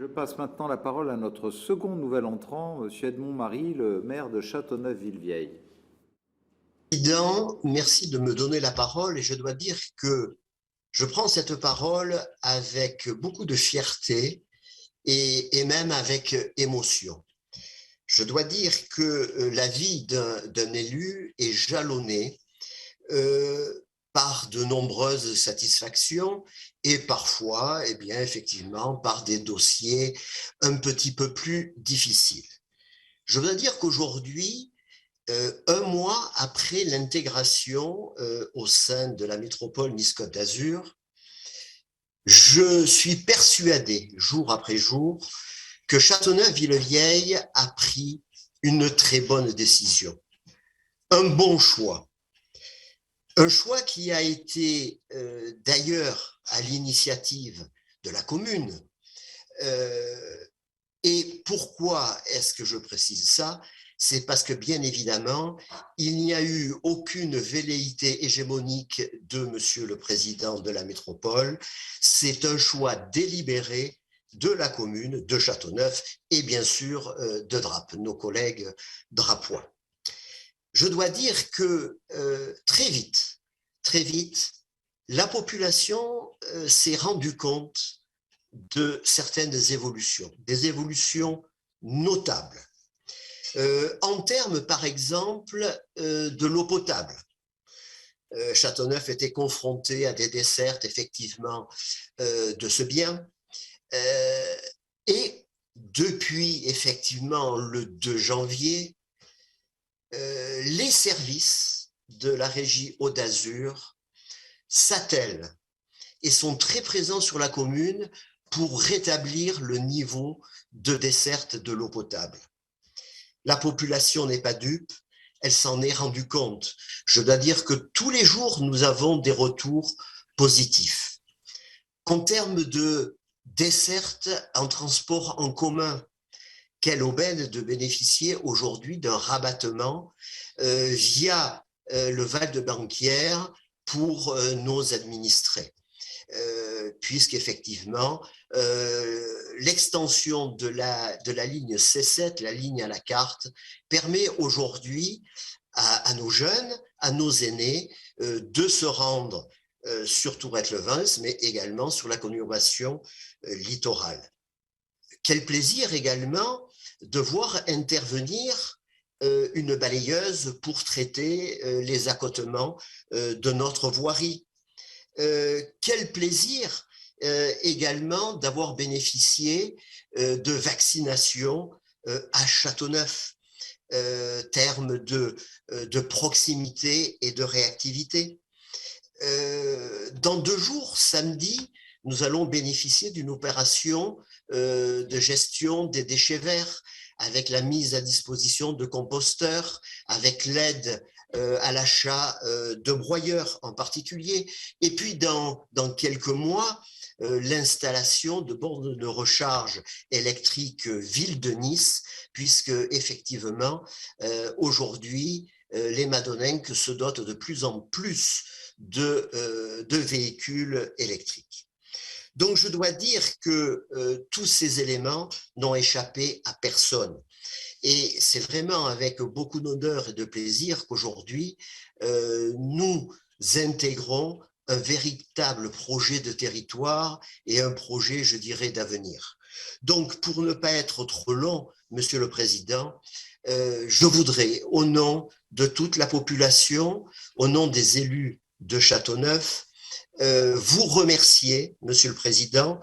Je passe maintenant la parole à notre second nouvel entrant, M. Edmond Marie, le maire de Châteauneuf-Villevieille. Président, merci de me donner la parole et je dois dire que je prends cette parole avec beaucoup de fierté et même avec émotion. Je dois dire que la vie d'un élu est jalonnée par de nombreuses satisfactions et parfois, eh bien, effectivement, par des dossiers un petit peu plus difficiles. Je dois dire qu'aujourd'hui, un mois après l'intégration au sein de la métropole Nice-Côte d'Azur, je suis persuadé, jour après jour, que Châteauneuf-Villevieille a pris une très bonne décision, un bon choix. Un choix qui a été d'ailleurs à l'initiative de la commune. Et pourquoi est-ce que je précise ça? C'est parce que, bien évidemment, il n'y a eu aucune velléité hégémonique de Monsieur le Président de la métropole. C'est un choix délibéré de la commune de Châteauneuf et bien sûr de Drape, nos collègues drapois. Je dois dire que très vite, la population s'est rendue compte de certaines évolutions, des évolutions notables. En termes, par exemple, de l'eau potable. Châteauneuf était confronté à des dessertes, effectivement, de ce bien. Et depuis, effectivement, le 2 janvier, les services de la régie Hauts d'Azur s'attellent et sont très présents sur la commune pour rétablir le niveau de desserte de l'eau potable. La population n'est pas dupe, elle s'en est rendue compte. Je dois dire que tous les jours, nous avons des retours positifs. En termes de desserte en transport en commun, quelle aubaine de bénéficier aujourd'hui d'un rabattement via le Val de Banquière pour nos administrés. Puisqu'effectivement, l'extension de la ligne C7, la ligne à la carte, permet aujourd'hui à nos jeunes, à nos aînés, de se rendre sur Tourette-le-Vins, mais également sur la conurbation littorale. Quel plaisir également de voir intervenir une balayeuse pour traiter les accotements de notre voirie. Quel plaisir également d'avoir bénéficié de vaccination à Châteauneuf, terme de proximité et de réactivité. Dans 2 jours, samedi, nous allons bénéficier d'une opération de gestion des déchets verts avec la mise à disposition de composteurs, avec l'aide à l'achat de broyeurs en particulier. Et puis, dans quelques mois, l'installation de bornes de recharge électrique ville de Nice, puisque effectivement, aujourd'hui, les Madonenques se dotent de plus en plus de véhicules électriques. Donc, je dois dire que tous ces éléments n'ont échappé à personne. Et c'est vraiment avec beaucoup d'honneur et de plaisir qu'aujourd'hui, nous intégrons un véritable projet de territoire et un projet, je dirais, d'avenir. Donc, pour ne pas être trop long, Monsieur le Président, je voudrais, au nom de toute la population, au nom des élus de Châteauneuf, vous remercier, Monsieur le Président,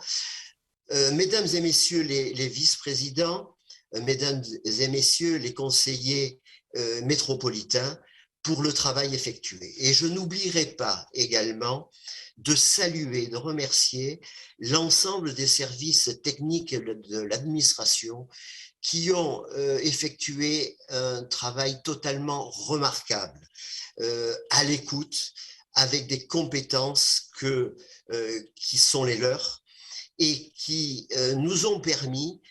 mesdames et messieurs les vice-présidents, mesdames et messieurs les conseillers métropolitains, pour le travail effectué. Et je n'oublierai pas également de saluer, de remercier l'ensemble des services techniques de l'administration qui ont effectué un travail totalement remarquable, à l'écoute, avec des compétences qui sont les leurs et qui nous ont permis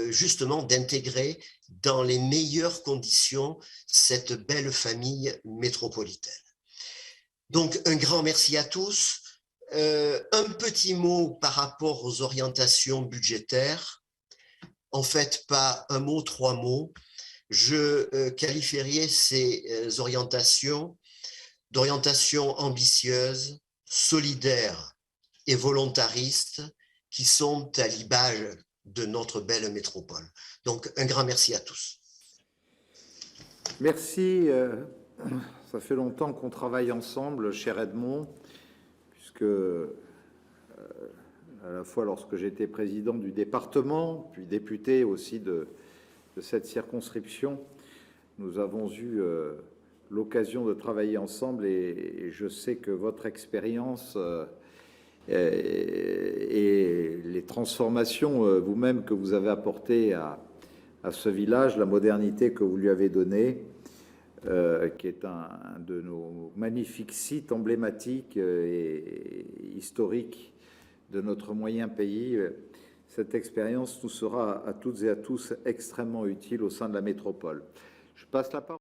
justement d'intégrer dans les meilleures conditions cette belle famille métropolitaine. Donc un grand merci à tous. Un petit mot par rapport aux orientations budgétaires. En fait, pas un mot, trois mots. Je qualifierais ces orientations d'orientations ambitieuses, solidaires et volontaristes qui sont à l'image de notre belle métropole. Donc, un grand merci à tous. Merci. Ça fait longtemps qu'on travaille ensemble, cher Edmond, puisque à la fois lorsque j'étais président du département, puis député aussi de cette circonscription, nous avons eu l'occasion de travailler ensemble et je sais que votre expérience et les transformations vous-même que vous avez apportées à ce village, la modernité que vous lui avez donnée, qui est un de nos magnifiques sites emblématiques et historiques de notre moyen pays. Cette expérience nous sera à toutes et à tous extrêmement utile au sein de la métropole. Je passe la parole.